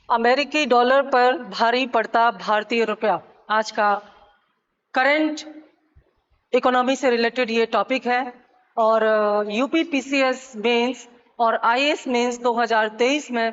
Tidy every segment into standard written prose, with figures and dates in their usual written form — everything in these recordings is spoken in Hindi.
अमेरिकी डॉलर पर भारी पड़ता भारतीय रुपया, आज का करंट इकोनॉमी से रिलेटेड ये टॉपिक है। और यूपी पीसीएस मेंस और आईएएस मेंस 2023 में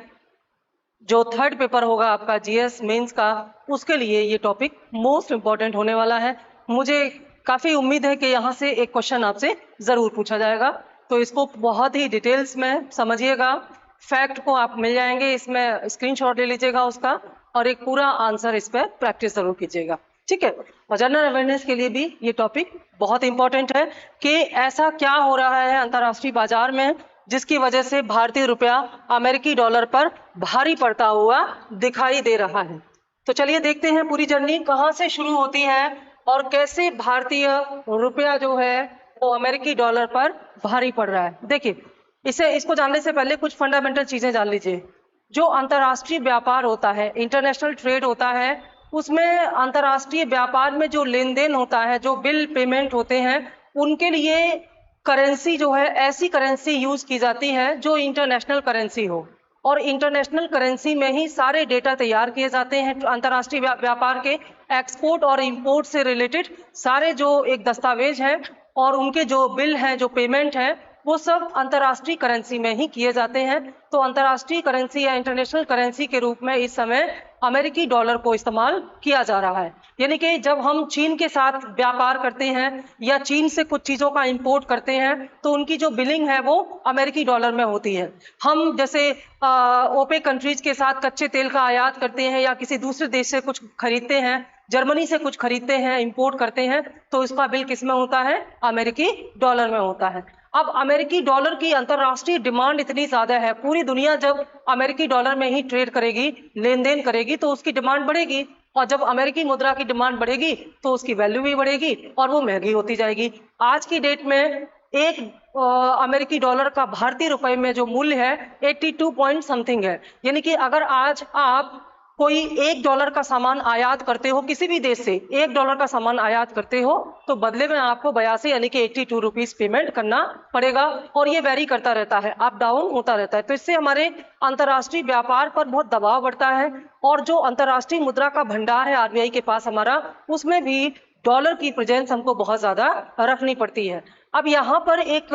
जो थर्ड पेपर होगा आपका जीएस मेंस का, उसके लिए ये टॉपिक मोस्ट इम्पॉर्टेंट होने वाला है। मुझे काफ़ी उम्मीद है कि यहाँ से एक क्वेश्चन आपसे ज़रूर पूछा जाएगा, तो इसको बहुत ही डिटेल्स में समझिएगा। फैक्ट को आप मिल जाएंगे, इसमें स्क्रीनशॉट ले लीजिएगा उसका, और एक पूरा आंसर इस पर प्रैक्टिस ज़रूर कीजिएगा, ठीक है। और जनरल अवेयरनेस के लिए भी ये टॉपिक बहुत इंपॉर्टेंट है कि ऐसा क्या हो रहा है अंतर्राष्ट्रीय बाजार में जिसकी वजह से भारतीय रुपया अमेरिकी डॉलर पर भारी पड़ता हुआ दिखाई दे रहा है। तो चलिए देखते हैं पूरी जर्नी कहाँ से शुरू होती है और कैसे भारतीय रुपया जो है वो अमेरिकी डॉलर पर भारी पड़ रहा है। देखिए, इसको जानने से पहले कुछ फंडामेंटल चीजें जान लीजिए। जो अंतर्राष्ट्रीय व्यापार होता है, इंटरनेशनल ट्रेड होता है, उसमें अंतर्राष्ट्रीय व्यापार में जो लेन देन होता है, जो बिल पेमेंट होते हैं, उनके लिए करेंसी जो है ऐसी करेंसी यूज की जाती है जो इंटरनेशनल करेंसी हो, और इंटरनेशनल करेंसी में ही सारे डेटा तैयार किए जाते हैं। अंतर्राष्ट्रीय व्यापार के एक्सपोर्ट और इंपोर्ट से रिलेटेड सारे जो एक दस्तावेज हैं और उनके जो बिल हैं, जो पेमेंट है, वो सब अंतर्राष्ट्रीय करेंसी में ही किए जाते हैं। तो अंतर्राष्ट्रीय करेंसी या इंटरनेशनल करेंसी के रूप में इस समय अमेरिकी डॉलर को इस्तेमाल किया जा रहा है। यानी कि जब हम चीन के साथ व्यापार करते हैं या चीन से कुछ चीज़ों का इंपोर्ट करते हैं तो उनकी जो बिलिंग है वो अमेरिकी डॉलर में होती है। हम जैसे ओपेक कंट्रीज के साथ कच्चे तेल का आयात करते हैं या किसी दूसरे देश से कुछ खरीदते हैं, जर्मनी से कुछ खरीदते हैं, इंपोर्ट करते हैं, तो इसका बिल किस में होता है? अमेरिकी डॉलर में होता है। अब अमेरिकी डॉलर की अंतर्राष्ट्रीय डिमांड इतनी ज्यादा है, पूरी दुनिया जब अमेरिकी डॉलर में ही ट्रेड करेगी, लेन देन करेगी, तो उसकी डिमांड बढ़ेगी, और जब अमेरिकी मुद्रा की डिमांड बढ़ेगी तो उसकी वैल्यू भी बढ़ेगी और वो महंगी होती जाएगी। आज की डेट में एक अमेरिकी डॉलर का भारतीय रुपए में जो मूल्य है 82 पॉइंट समथिंग है। यानी कि अगर आज आप कोई $1 का सामान आयात करते हो, किसी भी देश से $1 का सामान आयात करते हो, तो बदले में आपको 82 यानी कि 82 रुपीज पेमेंट करना पड़ेगा, और ये वेरी करता रहता है, अप डाउन होता रहता है। तो इससे हमारे अंतर्राष्ट्रीय व्यापार पर बहुत दबाव बढ़ता है, और जो अंतर्राष्ट्रीय मुद्रा का भंडार है आरबीआई के पास हमारा, उसमें भी डॉलर की प्रेजेंस हमको बहुत ज्यादा रखनी पड़ती है। अब यहाँ पर एक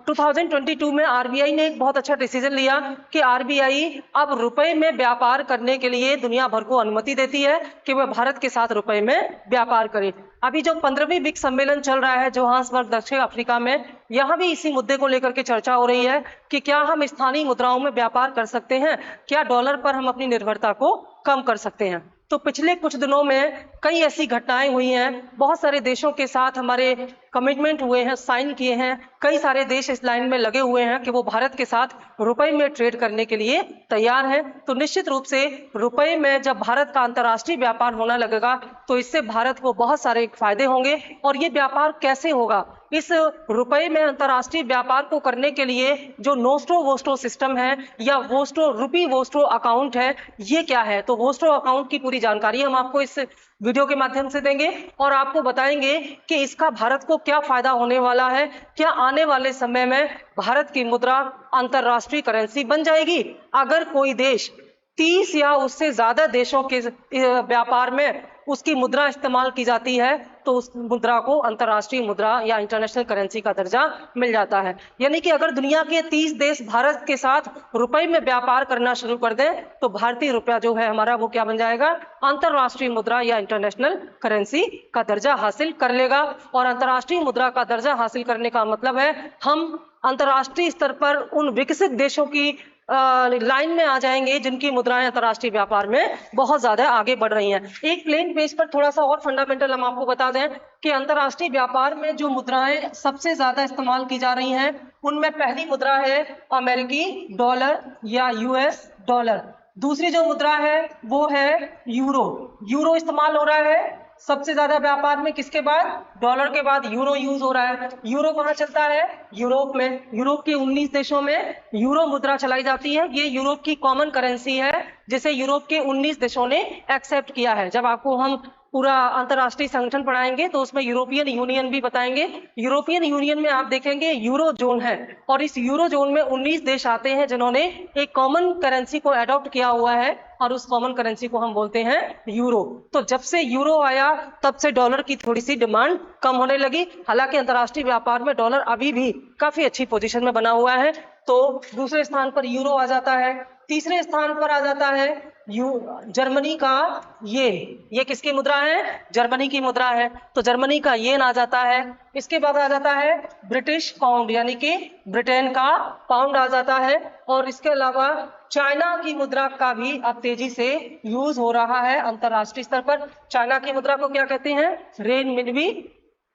2022 में आरबीआई ने एक बहुत अच्छा डिसीजन लिया कि आरबीआई अब रुपए में व्यापार करने के लिए दुनिया भर को अनुमति देती है कि वह भारत के साथ रुपए में व्यापार करे। अभी जो 15वीं ब्रिक्स सम्मेलन चल रहा है जोहान्सबर्ग दक्षिण अफ्रीका में, यहाँ भी इसी मुद्दे को लेकर के चर्चा हो रही है कि क्या हम स्थानीय मुद्राओं में व्यापार कर सकते हैं, क्या डॉलर पर हम अपनी निर्भरता को कम कर सकते हैं। तो पिछले कुछ दिनों में कई ऐसी घटनाएं हुई हैं, बहुत सारे देशों के साथ हमारे कमिटमेंट हुए हैं, साइन किए हैं, कई सारे देश इस लाइन में लगे हुए हैं कि वो भारत के साथ रुपए में ट्रेड करने के लिए तैयार हैं। तो निश्चित रूप से रुपए में जब भारत का अंतर्राष्ट्रीय व्यापार होने लगेगा तो इससे भारत को बहुत सारे फायदे होंगे। और ये व्यापार कैसे होगा? इस रुपए में अंतर्राष्ट्रीय व्यापार को करने के लिए जो नोस्ट्रो वोस्ट्रो सिस्टम है या वोस्ट्रो रुपी वोस्ट्रो अकाउंट है, ये क्या है? तो वोस्ट्रो अकाउंट की पूरी जानकारी हम आपको इस वीडियो के माध्यम से देंगे और आपको बताएंगे कि इसका भारत को क्या फायदा होने वाला है, क्या आने वाले समय में भारत की मुद्रा अंतर्राष्ट्रीय करेंसी बन जाएगी। अगर कोई देश 30 या उससे ज्यादा देशों के व्यापार में उसकी मुद्रा इस्तेमाल की जाती है तो उस मुद्रा को अंतर्राष्ट्रीय मुद्रा या इंटरनेशनल करेंसी का दर्जा मिल जाता है। यानी कि अगर दुनिया के 30 देश भारत के साथ रुपए में व्यापार करना शुरू कर दें तो भारतीय रुपया जो है हमारा वो क्या बन जाएगा? अंतर्राष्ट्रीय मुद्रा या इंटरनेशनल करेंसी का दर्जा हासिल कर लेगा। और अंतर्राष्ट्रीय मुद्रा का दर्जा हासिल करने का मतलब है हम अंतर्राष्ट्रीय स्तर पर उन विकसित देशों की लाइन में आ जाएंगे जिनकी मुद्राएं अंतर्राष्ट्रीय व्यापार में बहुत ज्यादा आगे बढ़ रही हैं। एक प्लेन पेज पर थोड़ा सा और फंडामेंटल हम आपको बता दें कि अंतर्राष्ट्रीय व्यापार में जो मुद्राएं सबसे ज्यादा इस्तेमाल की जा रही हैं उनमें पहली मुद्रा है अमेरिकी डॉलर या यूएस डॉलर। दूसरी जो मुद्रा है वो है यूरो। यूरो इस्तेमाल हो रहा है सबसे ज्यादा व्यापार में, किसके बाद? डॉलर के बाद यूरो यूज हो रहा है। यूरो कहाँ चलता है? यूरोप में। यूरोप के 19 देशों में यूरो मुद्रा चलाई जाती है। ये यूरोप की कॉमन करेंसी है जिसे यूरोप के 19 देशों ने एक्सेप्ट किया है। जब आपको हम पूरा अंतर्राष्ट्रीय संगठन पढ़ाएंगे तो उसमें यूरोपियन यूनियन भी बताएंगे। यूरोपियन यूनियन में आप देखेंगे यूरो जोन है और इस यूरो जोन में 19 देश आते हैं जिन्होंने एक कॉमन करेंसी को अडॉप्ट किया हुआ है और उस कॉमन करेंसी को हम बोलते हैं यूरो। तो जब से यूरो आया तब से डॉलर की थोड़ी सी डिमांड कम होने लगी। हालांकि अंतर्राष्ट्रीय व्यापार में डॉलर अभी भी काफी अच्छी पोजीशन में बना हुआ है। तो दूसरे स्थान पर यूरो आ जाता है। तीसरे स्थान पर आ जाता है जर्मनी का ये किसकी मुद्रा है? जर्मनी की मुद्रा है। तो जर्मनी का येन आ जाता है। इसके बाद आ जाता है ब्रिटिश पाउंड यानी कि ब्रिटेन का पाउंड आ जाता है। और इसके अलावा चाइना की मुद्रा का भी अब तेजी से यूज हो रहा है अंतरराष्ट्रीय स्तर पर। चाइना की मुद्रा को क्या कहते हैं? रेनमिनबी,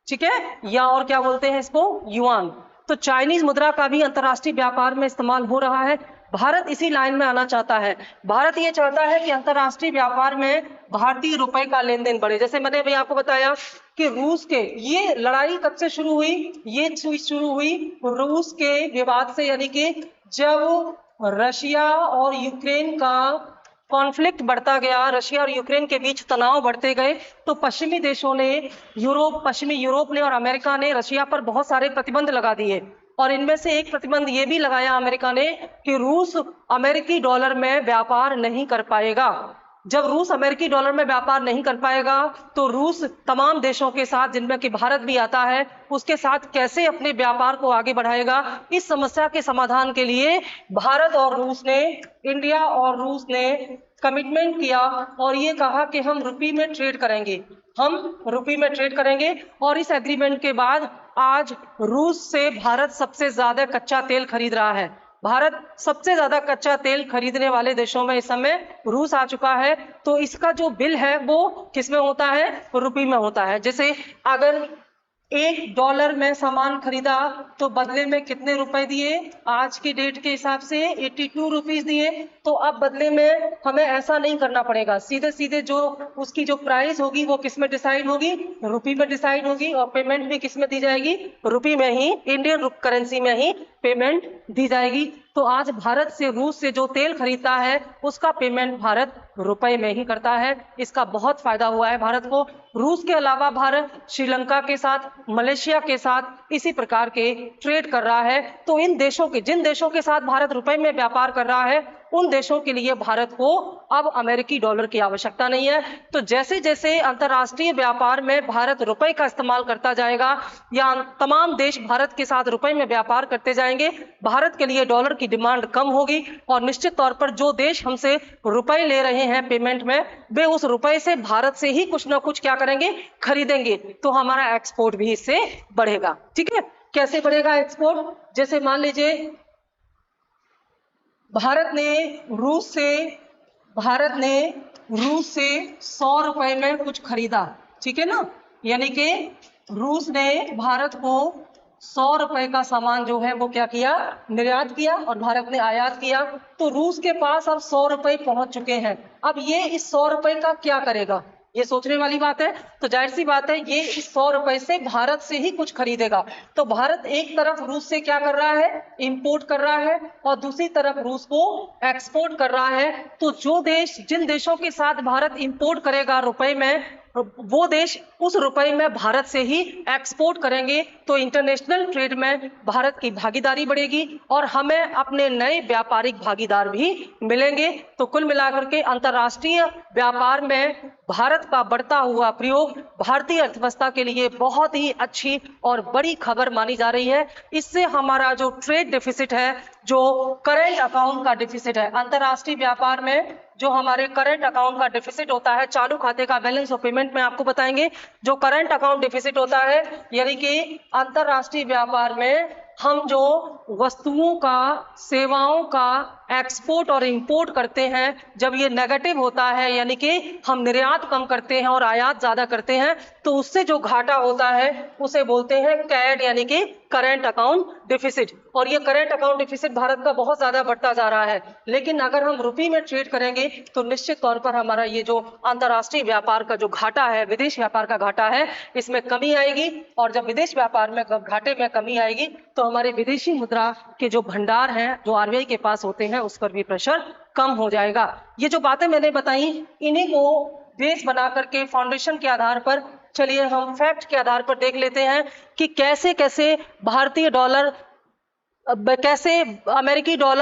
ठीक है, या और क्या बोलते हैं इसको? युआन। तो चाइनीज मुद्रा का भी अंतरराष्ट्रीय व्यापार में इस्तेमाल हो रहा है। भारत इसी लाइन में आना चाहता है। भारत ये चाहता है कि अंतरराष्ट्रीय व्यापार में भारतीय रुपए का लेन देन बढ़े। जैसे मैंने अभी आपको बताया कि रूस के ये लड़ाई कब से शुरू हुई? ये शुरू हुई रूस के विवाद से, यानी कि जब रशिया और यूक्रेन का कॉन्फ्लिक्ट बढ़ता गया, रशिया और यूक्रेन के बीच तनाव बढ़ते गए, तो पश्चिमी देशों ने पश्चिमी यूरोप ने और अमेरिका ने रशिया पर बहुत सारे प्रतिबंध लगा दिए। और इनमें से एक प्रतिबंध ये भी लगाया अमेरिका ने कि रूस अमेरिकी डॉलर में व्यापार नहीं कर पाएगा। जब रूस अमेरिकी डॉलर में व्यापार नहीं कर पाएगा तो रूस तमाम देशों के साथ, जिनमें कि भारत भी आता है, उसके साथ कैसे अपने व्यापार को आगे बढ़ाएगा? इस समस्या के समाधान के लिए भारत और रूस ने, इंडिया और रूस ने कमिटमेंट किया और ये कहा कि हम रुपये में ट्रेड करेंगे, हम रुपये में ट्रेड करेंगे। और इस एग्रीमेंट के बाद आज रूस से भारत सबसे ज्यादा कच्चा तेल खरीद रहा है। भारत सबसे ज्यादा कच्चा तेल खरीदने वाले देशों में इस समय रूस आ चुका है। तो इसका जो बिल है वो किसमें होता है? रुपये में होता है। जैसे अगर $1 में सामान खरीदा तो बदले में कितने रुपए दिए? आज की डेट के हिसाब से 82 रुपीज दिए। तो अब बदले में हमें ऐसा नहीं करना पड़ेगा, सीधे सीधे जो उसकी जो प्राइस होगी वो किस में डिसाइड होगी? रुपये में डिसाइड होगी। और पेमेंट भी किस में दी जाएगी? रुपये में ही, इंडियन करेंसी में ही पेमेंट दी जाएगी। तो आज भारत से रूस से जो तेल खरीदता है उसका पेमेंट भारत रुपए में ही करता है। इसका बहुत फायदा हुआ है भारत को। रूस के अलावा भारत श्रीलंका के साथ, मलेशिया के साथ इसी प्रकार के ट्रेड कर रहा है। तो इन देशों के, जिन देशों के साथ भारत रुपए में व्यापार कर रहा है, उन देशों के लिए भारत को अब अमेरिकी डॉलर की आवश्यकता नहीं है। तो जैसे जैसे अंतर्राष्ट्रीय व्यापार में भारत रुपए का इस्तेमाल करता जाएगा या तमाम देश भारत के साथ रुपए में व्यापार करते जाएंगे, भारत के लिए डॉलर की डिमांड कम होगी और निश्चित तौर पर जो देश हमसे रुपए ले रहे हैं पेमेंट में, वे उस रुपए से भारत से ही कुछ ना कुछ क्या करेंगे? खरीदेंगे। तो हमारा एक्सपोर्ट भी इससे बढ़ेगा। ठीक है, कैसे बढ़ेगा एक्सपोर्ट? जैसे मान लीजिए भारत ने रूस से 100 रुपए में कुछ खरीदा, ठीक है ना, यानी कि रूस ने भारत को 100 रुपए का सामान जो है वो क्या किया? निर्यात किया और भारत ने आयात किया। तो रूस के पास अब 100 रुपए पहुंच चुके हैं। अब ये इस 100 रुपए का क्या करेगा? ये सोचने वाली बात है। तो जाहिर सी बात है ये इस 100 रुपए से भारत से ही कुछ खरीदेगा। तो भारत एक तरफ रूस से क्या कर रहा है? इंपोर्ट कर रहा है और दूसरी तरफ रूस को एक्सपोर्ट कर रहा है। तो जो देश, जिन देशों के साथ भारत इंपोर्ट करेगा रुपए में, वो देश उस रुपए में भारत से ही एक्सपोर्ट करेंगे। तो इंटरनेशनल ट्रेड में भारत की भागीदारी बढ़ेगी और हमें अपने नए व्यापारिक भागीदार भी मिलेंगे। तो कुल मिलाकर के अंतर्राष्ट्रीय व्यापार में भारत का बढ़ता हुआ प्रयोग भारतीय अर्थव्यवस्था के लिए बहुत ही अच्छी और बड़ी खबर मानी जा रही है। इससे हमारा जो ट्रेड डेफिसिट है, जो करेंट अकाउंट का डेफिसिट है, अंतर्राष्ट्रीय व्यापार में जो हमारे करंट अकाउंट का डेफिसिट होता है, चालू खाते का बैलेंस ऑफ पेमेंट में आपको बताएंगे। जो करंट अकाउंट डेफिसिट होता है, यानी कि अंतर्राष्ट्रीय व्यापार में हम जो वस्तुओं का, सेवाओं का एक्सपोर्ट और इंपोर्ट करते हैं, जब ये नेगेटिव होता है, यानी कि हम निर्यात कम करते हैं और आयात ज्यादा करते हैं, तो उससे जो घाटा होता है उसे बोलते हैं कैड, यानी कि करंट अकाउंट डेफिसिट। और ये करंट अकाउंट डेफिसिट भारत का बहुत ज्यादा बढ़ता जा रहा है। लेकिन अगर हम रुपये में ट्रेड करेंगे तो निश्चित तौर पर हमारा ये जो अंतर्राष्ट्रीय व्यापार का जो घाटा है, विदेश व्यापार का घाटा है, इसमें कमी आएगी। और जब विदेश व्यापार में घाटे में कमी आएगी तो हमारे विदेशी मुद्रा के जो भंडार हैं, जो आरबीआई के पास होते हैं, उस पर भी प्रेशर कम हो जाएगा। ये जो बातें मैंने बताई, इन्हीं को बेस बना करके फाउंडेशन के आधार पर चलिए हम फैक्ट के आधार पर देख लेते हैं कि कैसे कैसे भारतीय डॉलर कैसे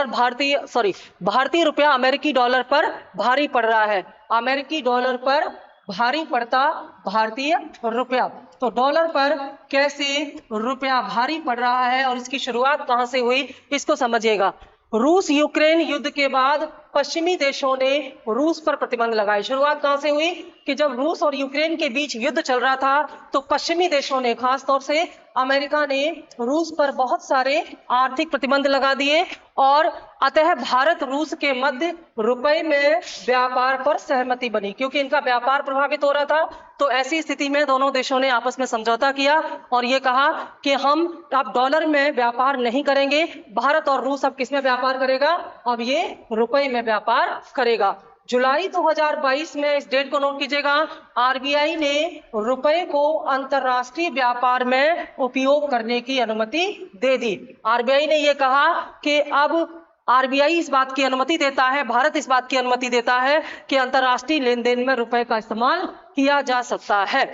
भारतीय रुपया अमेरिकी डॉलर पर भारी पड़ रहा है। अमेरिकी डॉलर पर भारी पड़ता भारतीय रुपया, तो डॉलर पर कैसे रुपया भारी पड़ रहा है और इसकी शुरुआत कहां से हुई इसको समझिएगा। रूस यूक्रेन युद्ध के बाद पश्चिमी देशों ने रूस पर प्रतिबंध लगाए। शुरुआत कहां से हुई कि जब रूस और यूक्रेन के बीच युद्ध चल रहा था तो पश्चिमी देशों ने, खासतौर से अमेरिका ने, रूस पर बहुत सारे आर्थिक प्रतिबंध लगा दिए और अतः भारत रूस के मध्य रुपए में व्यापार पर सहमति बनी। क्योंकि इनका व्यापार प्रभावित हो रहा था तो ऐसी स्थिति में दोनों देशों ने आपस में समझौता किया और ये कहा कि हम अब डॉलर में व्यापार नहीं करेंगे। भारत और रूस अब किस में व्यापार करेगा? अब ये रुपए में व्यापार करेगा। जुलाई 2022 में, इस डेट को नोट कीजिएगा, आरबीआई ने रुपए को अंतरराष्ट्रीय व्यापार में उपयोग करने की अनुमति दे दी। आरबीआई ने यह कहा कि अब आरबीआई इस बात की अनुमति देता है, भारत इस बात की अनुमति देता है कि अंतरराष्ट्रीय लेन देन में रुपए का इस्तेमाल किया जा सकता है।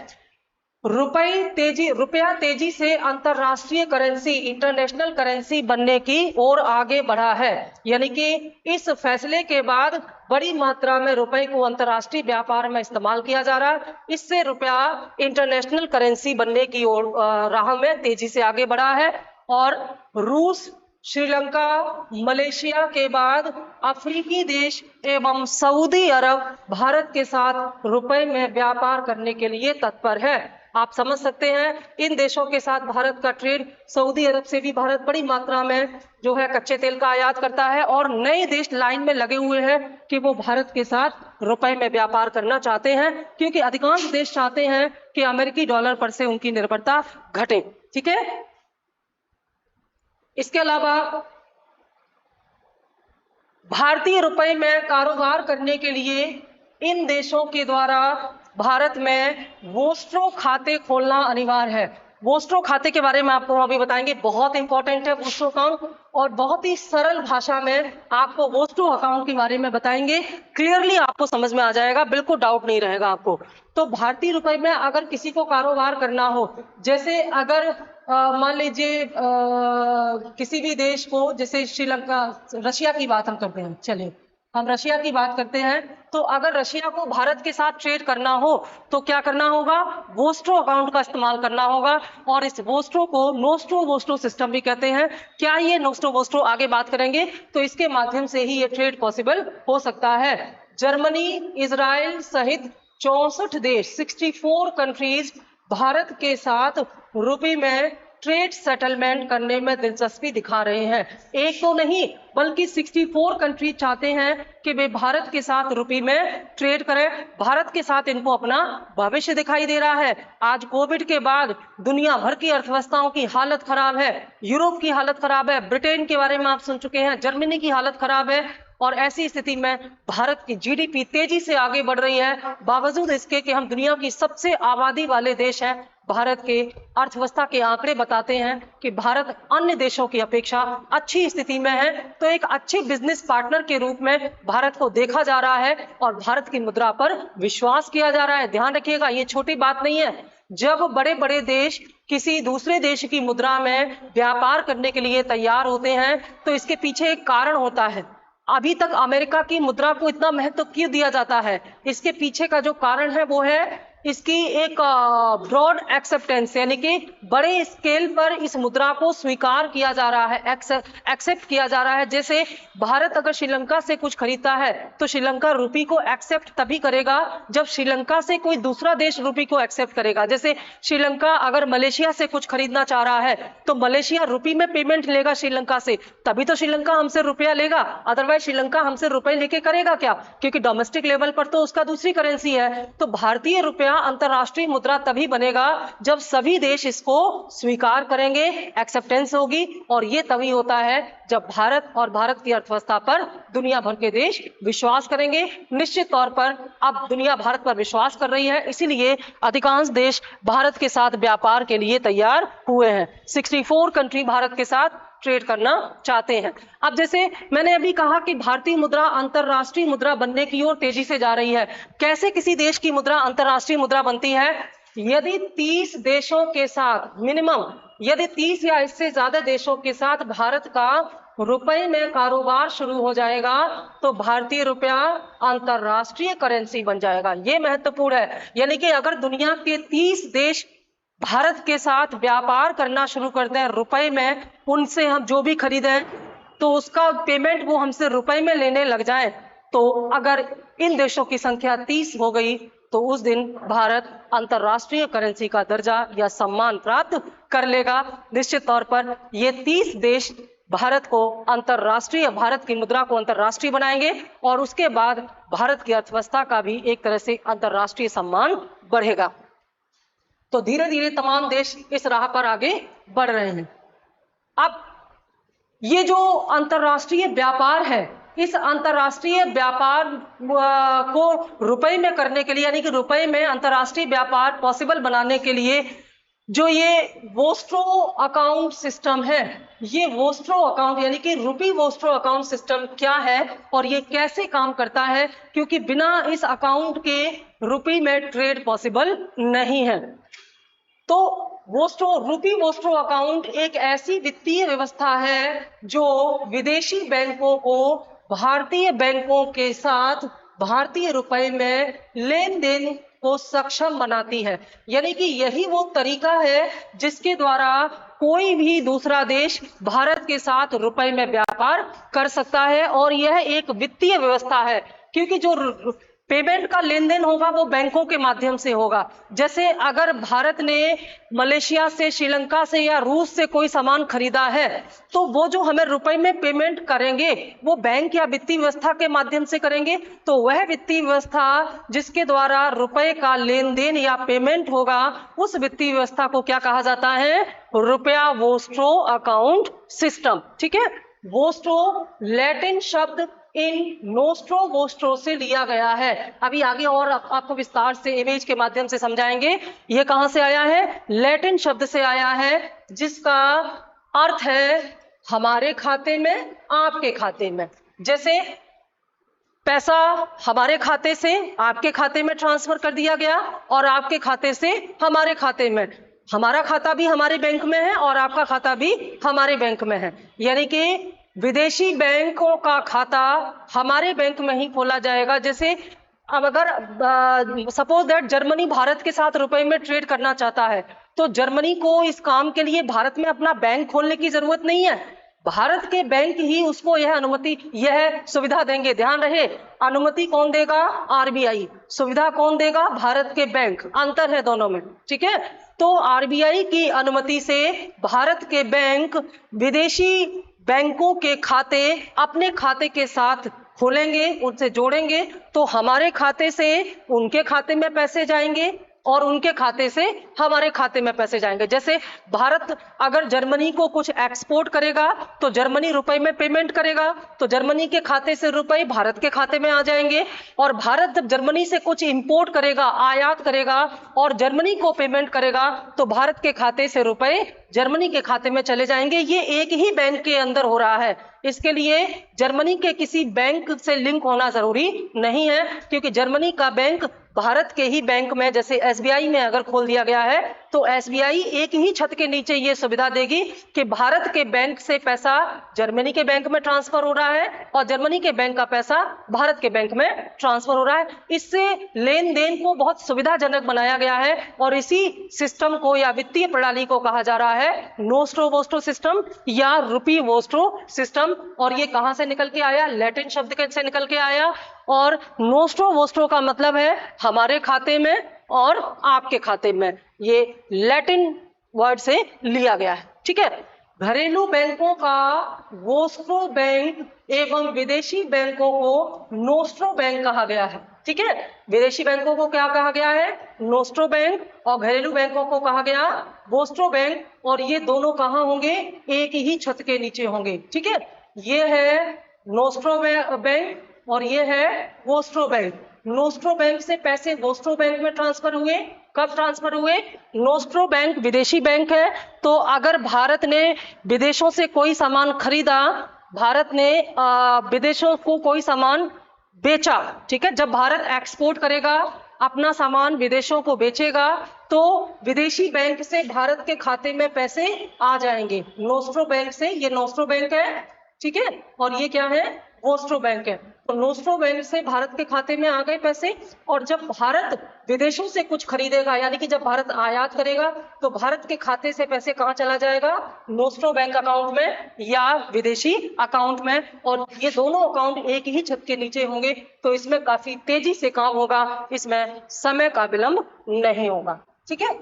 रुपया तेजी से अंतरराष्ट्रीय करेंसी, इंटरनेशनल करेंसी बनने की ओर आगे बढ़ा है। यानी कि इस फैसले के बाद बड़ी मात्रा में रुपए को अंतरराष्ट्रीय व्यापार में इस्तेमाल किया जा रहा है। इससे रुपया इंटरनेशनल करेंसी बनने की ओर राह में तेजी से आगे बढ़ा है और रूस, श्रीलंका, मलेशिया के बाद अफ्रीकी देश एवं सऊदी अरब भारत के साथ रुपए में व्यापार करने के लिए तत्पर है। आप समझ सकते हैं इन देशों के साथ भारत का ट्रेड, सऊदी अरब से भी भारत बड़ी मात्रा में जो है कच्चे तेल का आयात करता है और नए देश लाइन में लगे हुए हैं कि वो भारत के साथ रुपए में व्यापार करना चाहते हैं, क्योंकि अधिकांश देश चाहते हैं कि अमेरिकी डॉलर पर से उनकी निर्भरता घटे। ठीक है, इसके अलावा भारतीय रुपए में कारोबार करने के लिए इन देशों के द्वारा भारत में वोस्ट्रो खाते खोलना अनिवार्य है। वोस्ट्रो खाते के बारे में आपको अभी बताएंगे, बहुत इंपॉर्टेंट है वोस्ट्रो अकाउंट और बहुत ही सरल भाषा में आपको वोस्ट्रो अकाउंट के बारे में बताएंगे। क्लियरली आपको समझ में आ जाएगा, बिल्कुल डाउट नहीं रहेगा आपको। तो भारतीय रुपए में अगर किसी को कारोबार करना हो, जैसे अगर मान लीजिए किसी भी देश को, जैसे श्रीलंका, रशिया की बात हम करते हैं, चलिए हम रशिया की बात करते हैं, तो अगर रशिया को भारत के साथ ट्रेड करना हो तो क्या करना होगा? वोस्ट्रो अकाउंट का इस्तेमाल करना होगा और इस वोस्ट्रो को नोस्ट्रो वोस्ट्रो सिस्टम भी कहते हैं। क्या ये नोस्ट्रो वोस्ट्रो, आगे बात करेंगे, तो इसके माध्यम से ही ये ट्रेड पॉसिबल हो सकता है। जर्मनी, इजराइल सहित 64 देश, 64 कंट्रीज भारत के साथ रुपए में ट्रेड सेटलमेंट करने में दिलचस्पी दिखा रहे हैं। एक तो नहीं बल्कि 64 कंट्री चाहते हैं कि वे भारत के साथ रुपए में ट्रेड करें। भारत के साथ इनको अपना भविष्य दिखाई दे रहा है। आज कोविड के बाद दुनिया भर की अर्थव्यवस्थाओं की हालत खराब है, यूरोप की हालत खराब है, ब्रिटेन के बारे में आप सुन चुके हैं, जर्मनी की हालत खराब है और ऐसी स्थिति में भारत की जीडीपी तेजी से आगे बढ़ रही है, बावजूद इसके कि हम दुनिया की सबसे आबादी वाले देश हैं। भारत के अर्थव्यवस्था के आंकड़े बताते हैं कि भारत अन्य देशों की अपेक्षा अच्छी स्थिति में है, तो एक अच्छे बिजनेस पार्टनर के रूप में भारत को देखा जा रहा है और भारत की मुद्रा पर विश्वास किया जा रहा है। ध्यान रखिएगा, ये छोटी बात नहीं है। जब बड़े बड़े देश किसी दूसरे देश की मुद्रा में व्यापार करने के लिए तैयार होते हैं तो इसके पीछे एक कारण होता है। अभी तक अमेरिका की मुद्रा को इतना महत्व क्यों दिया जाता है? इसके पीछे का जो कारण है वो है इसकी एक ब्रॉड एक्सेप्टेंस, यानी कि बड़े स्केल पर इस मुद्रा को स्वीकार किया जा रहा है, एक्सेप्ट किया जा रहा है। जैसे भारत अगर श्रीलंका से कुछ खरीदता है तो श्रीलंका रुपये को एक्सेप्ट तभी करेगा जब श्रीलंका से कोई दूसरा देश रुपये को एक्सेप्ट करेगा। जैसे श्रीलंका अगर मलेशिया से कुछ खरीदना चाह रहा है तो मलेशिया रुपये में पेमेंट लेगा श्रीलंका से, तभी तो श्रीलंका हमसे रुपया लेगा, अदरवाइज श्रीलंका हमसे रुपए लेके करेगा क्या? क्योंकि डोमेस्टिक लेवल पर तो उसका दूसरी करेंसी है। तो भारतीय रुपया अंतरराष्ट्रीय मुद्रा तभी बनेगा जब सभी देश इसको स्वीकार करेंगे, एक्सेप्टेंस होगी, और ये तभी होता है जब भारत और भारत की अर्थव्यवस्था पर दुनिया भर के देश विश्वास करेंगे। निश्चित तौर पर अब दुनिया भारत पर विश्वास कर रही है, इसीलिए अधिकांश देश भारत के साथ व्यापार के लिए तैयार हुए हैं। 64 कंट्री भारत के साथ ट्रेड करना चाहते हैं। अब जैसे मैंने अभी कहा कि भारतीय मुद्रा अंतरराष्ट्रीय मुद्रा बनने की ओर तेजी से जा रही है। कैसे किसी देश की मुद्रा अंतरराष्ट्रीय मुद्रा बनती है? यदि 30 देशों के साथ मिनिमम, यदि 30 या इससे ज्यादा देशों के साथ भारत का रुपए में कारोबार शुरू हो जाएगा तो भारतीय रुपया अंतरराष्ट्रीय करेंसी बन जाएगा। ये महत्वपूर्ण है। यानी कि अगर दुनिया के 30 देश भारत के साथ व्यापार करना शुरू करते हैं रुपए में, उनसे हम जो भी खरीदें तो उसका पेमेंट वो हमसे रुपए में लेने लग जाए, तो अगर इन देशों की संख्या 30 हो गई तो उस दिन भारत अंतरराष्ट्रीय करेंसी का दर्जा या सम्मान प्राप्त कर लेगा। निश्चित तौर पर ये 30 देश भारत को अंतरराष्ट्रीय, भारत की मुद्रा को अंतरराष्ट्रीय बनाएंगे और उसके बाद भारत की अर्थव्यवस्था का भी एक तरह से अंतरराष्ट्रीय सम्मान बढ़ेगा। तो धीरे धीरे तमाम देश इस राह पर आगे बढ़ रहे हैं। अब ये जो अंतरराष्ट्रीय व्यापार है, इस अंतरराष्ट्रीय व्यापार को रुपए में करने के लिए, यानी कि रुपए में अंतरराष्ट्रीय व्यापार पॉसिबल बनाने के लिए जो ये वोस्ट्रो अकाउंट सिस्टम है, ये वोस्ट्रो अकाउंट यानी कि रुपी वोस्ट्रो अकाउंट सिस्टम क्या है और ये कैसे काम करता है, क्योंकि बिना इस अकाउंट के रुपी में ट्रेड पॉसिबल नहीं है। तो रुपी वोस्ट्रो अकाउंट एक ऐसी वित्तीय व्यवस्था है जो विदेशी बैंकों को भारतीय बैंकों के साथ भारतीय रुपए में लेन देन को सक्षम बनाती है। यानी कि यही वो तरीका है जिसके द्वारा कोई भी दूसरा देश भारत के साथ रुपए में व्यापार कर सकता है। और यह एक वित्तीय व्यवस्था है क्योंकि जो पेमेंट का लेन देन होगा वो बैंकों के माध्यम से होगा। जैसे अगर भारत ने मलेशिया से, श्रीलंका से या रूस से कोई सामान खरीदा है तो वो जो हमें रुपए में पेमेंट करेंगे वो बैंक या वित्तीय व्यवस्था के माध्यम से करेंगे। तो वह वित्तीय व्यवस्था जिसके द्वारा रुपए का लेन देन या पेमेंट होगा उस वित्तीय व्यवस्था को क्या कहा जाता है? रुपया वोस्ट्रो अकाउंट सिस्टम। ठीक है, वोस्ट्रो लैटिन शब्द इन नोस्ट्रो वोस्ट्रो से लिया गया है। अभी आगे और आपको विस्तार से इमेज के माध्यम से समझाएंगे। यह कहां से आया है? लैटिन शब्द से आया है जिसका अर्थ है हमारे खाते में, आपके खाते में। जैसे पैसा हमारे खाते से आपके खाते में ट्रांसफर कर दिया गया और आपके खाते से हमारे खाते में। हमारा खाता भी हमारे बैंक में है और आपका खाता भी हमारे बैंक में है। यानी कि विदेशी बैंकों का खाता हमारे बैंक में ही खोला जाएगा। जैसे अब अगर सपोज दैट जर्मनी भारत के साथ रुपए में ट्रेड करना चाहता है तो जर्मनी को इस काम के लिए भारत में अपना बैंक खोलने की जरूरत नहीं है। भारत के बैंक ही उसको यह अनुमति, यह सुविधा देंगे। ध्यान रहे, अनुमति कौन देगा? आरबीआई। सुविधा कौन देगा? भारत के बैंक। अंतर है दोनों में। ठीक है, तो आरबीआई की अनुमति से भारत के बैंक विदेशी बैंकों के खाते अपने खाते के साथ खोलेंगे, उनसे जोड़ेंगे, तो हमारे खाते से उनके खाते में पैसे जाएंगे और उनके खाते से हमारे खाते में पैसे जाएंगे। जैसे भारत अगर जर्मनी को कुछ एक्सपोर्ट करेगा तो जर्मनी रुपए में पेमेंट करेगा तो जर्मनी के खाते से रुपए भारत के खाते में आ जाएंगे। और भारत जब जर्मनी से कुछ इंपोर्ट करेगा, आयात करेगा और जर्मनी को पेमेंट करेगा तो भारत के खाते से रुपए जर्मनी के खाते में चले जाएंगे। ये एक ही बैंक के अंदर हो रहा है। इसके लिए जर्मनी के किसी बैंक से लिंक होना जरूरी नहीं है, क्योंकि जर्मनी का बैंक भारत के ही बैंक में, जैसे एसबीआई में अगर खोल दिया गया है तो एसबीआई एक ही छत के नीचे ये सुविधा देगी कि भारत के बैंक से पैसा जर्मनी के बैंक में ट्रांसफर हो रहा है और जर्मनी के बैंक का पैसा भारत के बैंक में ट्रांसफर हो रहा है। इससे लेन देन को बहुत सुविधाजनक बनाया गया है और इसी सिस्टम को या वित्तीय प्रणाली को कहा जा रहा है नोस्ट्रो वोस्ट्रो सिस्टम या रुपी वोस्ट्रो सिस्टम। और ये कहां से निकल के आया? लैटिन शब्द से निकल के आया। और नोस्ट्रो वोस्ट्रो का मतलब है हमारे खाते में और आपके खाते में। ये लैटिन वर्ड से लिया गया है। ठीक है, घरेलू बैंकों का वोस्ट्रो बैंक एवं विदेशी बैंकों को नोस्ट्रो बैंक कहा गया है। ठीक है, विदेशी बैंकों को क्या कहा गया है? Nostro bank. और घरेलू बैंकों को कहा गया वोस्ट्रो बैंक। और ये दोनों कहाँ होंगे? एक ही छत के नीचे होंगे। ठीक है, ये है नोस्ट्रो बैंक और ये है वोस्ट्रो बैंक। नोस्ट्रो बैंक से पैसे वोस्ट्रो बैंक में ट्रांसफर हुए कब ट्रांसफर हुए? नोस्ट्रो बैंक विदेशी बैंक है, तो अगर भारत ने विदेशों से कोई सामान खरीदा, भारत ने विदेशों को कोई सामान बेचा, ठीक है, जब भारत एक्सपोर्ट करेगा अपना सामान विदेशों को बेचेगा, तो विदेशी बैंक से भारत के खाते में पैसे आ जाएंगे, नोस्ट्रो बैंक से। ये नोस्ट्रो बैंक है, ठीक है, और ये क्या है? वोस्ट्रो बैंक है। तो नोस्ट्रो बैंक से भारत के खाते में आ गए पैसे, और जब भारत विदेशों से कुछ खरीदेगा, यानी कि जब भारत आयात करेगा, तो भारत के खाते से पैसे कहाँ चला जाएगा? नोस्ट्रो बैंक अकाउंट में या विदेशी अकाउंट में, और ये दोनों अकाउंट एक ही छत के नीचे होंगे, तो इसमें काफी तेजी से काम होगा, इसमें समय का विलंब नहीं होगा, ठीक है।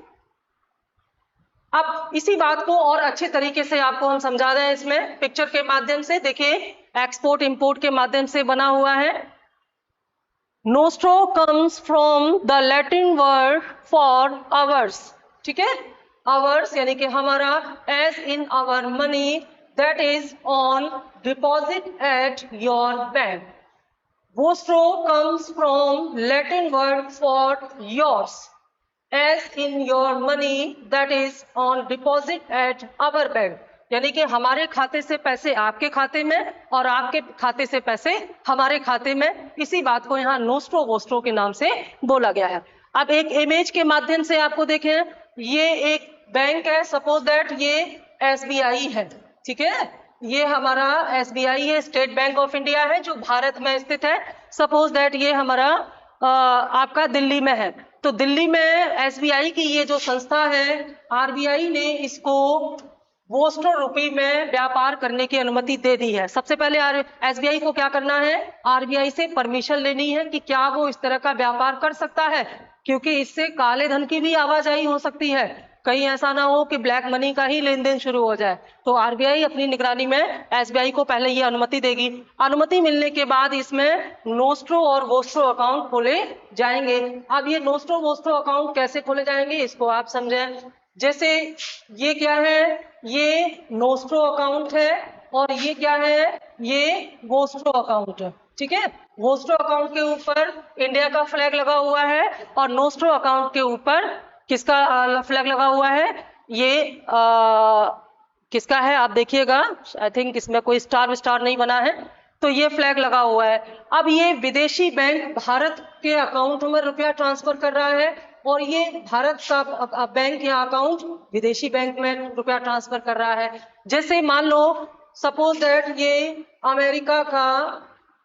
अब इसी बात को और अच्छे तरीके से आपको हम समझा रहे हैं, इसमें पिक्चर के माध्यम से देखिए, एक्सपोर्ट इंपोर्ट के माध्यम से बना हुआ है। Nostro comes from the Latin word for ours, ठीक है, आवर्स यानी कि हमारा, as in our money that is on deposit at your bank. Vostro comes from Latin word for yours, as in your money that is on deposit at our bank, यानी कि हमारे खाते से पैसे आपके खाते में और आपके खाते से पैसे हमारे खाते में। इसी बात को यहाँ नोस्ट्रो वोस्ट्रो के नाम से बोला गया है। अब एक इमेज के माध्यम से आपको देखें, ये एक बैंक है, सपोज दैट ये SBI है, ठीक है, ये हमारा SBI है, स्टेट बैंक ऑफ इंडिया है, जो भारत में स्थित है। सपोज दैट ये हमारा आपका दिल्ली में है, तो दिल्ली में SBI की ये जो संस्था है, RBI ने इसको वोस्ट्रो रुपी में व्यापार करने की अनुमति दे दी है। सबसे पहले SBI को क्या करना है? RBI से परमिशन लेनी है कि क्या वो इस तरह का व्यापार कर सकता है, क्योंकि इससे काले धन की भी आवाजाही हो सकती है, कहीं ऐसा ना हो कि ब्लैक मनी का ही लेन देन शुरू हो जाए। तो RBI अपनी निगरानी में SBI को पहले ये अनुमति देगी। अनुमति मिलने के बाद इसमें नोस्ट्रो और वोस्ट्रो अकाउंट खोले जाएंगे। अब ये नोस्ट्रो वोस्ट्रो अकाउंट कैसे खोले जाएंगे, इसको आप समझें। जैसे ये क्या है? ये नोस्ट्रो अकाउंट है, और ये क्या है? ये वोस्ट्रो अकाउंट है, ठीक है। वोस्ट्रो अकाउंट के ऊपर इंडिया का फ्लैग लगा हुआ है, और नोस्ट्रो अकाउंट के ऊपर किसका फ्लैग लगा हुआ है? ये किसका है आप देखिएगा, आई थिंक इसमें कोई स्टार नहीं बना है, तो ये फ्लैग लगा हुआ है। अब ये विदेशी बैंक भारत के अकाउंट में रुपया ट्रांसफर कर रहा है, और ये भारत का बैंक या अकाउंट विदेशी बैंक में रुपया ट्रांसफर कर रहा है। जैसे मान लो, सपोज दैट ये अमेरिका का,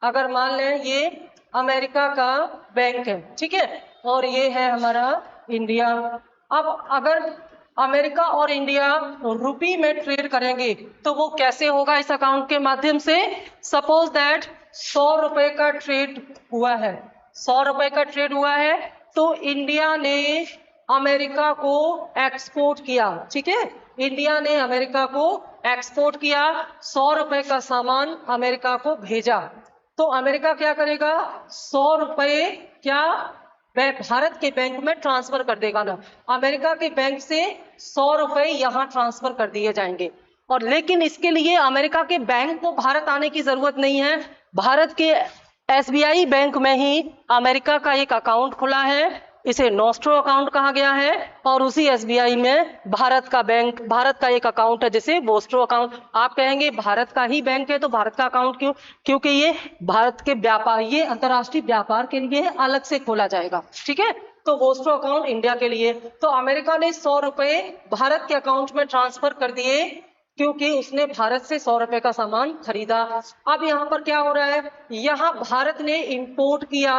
अगर मान लें ये अमेरिका का बैंक है, ठीक है, और ये है हमारा इंडिया। अब अगर अमेरिका और इंडिया रुपी में ट्रेड करेंगे, तो वो कैसे होगा? इस अकाउंट के माध्यम से। सपोज दैट 100 रुपए का ट्रेड हुआ है, 100 रुपए का ट्रेड हुआ है, तो इंडिया ने अमेरिका को एक्सपोर्ट किया, ठीक है, इंडिया ने अमेरिका को एक्सपोर्ट किया, 100 रुपए का सामान अमेरिका को भेजा, तो अमेरिका क्या करेगा? 100 रुपए क्या भारत के बैंक में ट्रांसफर कर देगा ना, अमेरिका के बैंक से 100 रुपए यहाँ ट्रांसफर कर दिए जाएंगे। और लेकिन इसके लिए अमेरिका के बैंक को भारत आने की जरूरत नहीं है, भारत के SBI बैंक में ही अमेरिका का एक अकाउंट खुला है, इसे नोस्ट्रो अकाउंट कहा गया है, और उसी SBI में भारत का एक अकाउंट है, जिसे वोस्ट्रो अकाउंट। आप कहेंगे भारत का ही बैंक है तो भारत का अकाउंट क्यों? क्योंकि ये भारत के व्यापार, ये अंतर्राष्ट्रीय व्यापार के लिए अलग से खोला जाएगा, ठीक है। तो वोस्ट्रो अकाउंट इंडिया के लिए। तो अमेरिका ने 100 रुपए भारत के अकाउंट में ट्रांसफर कर दिए, क्योंकि उसने भारत से 100 रुपए का सामान खरीदा। अब यहाँ पर क्या हो रहा है? यहाँ भारत ने इंपोर्ट किया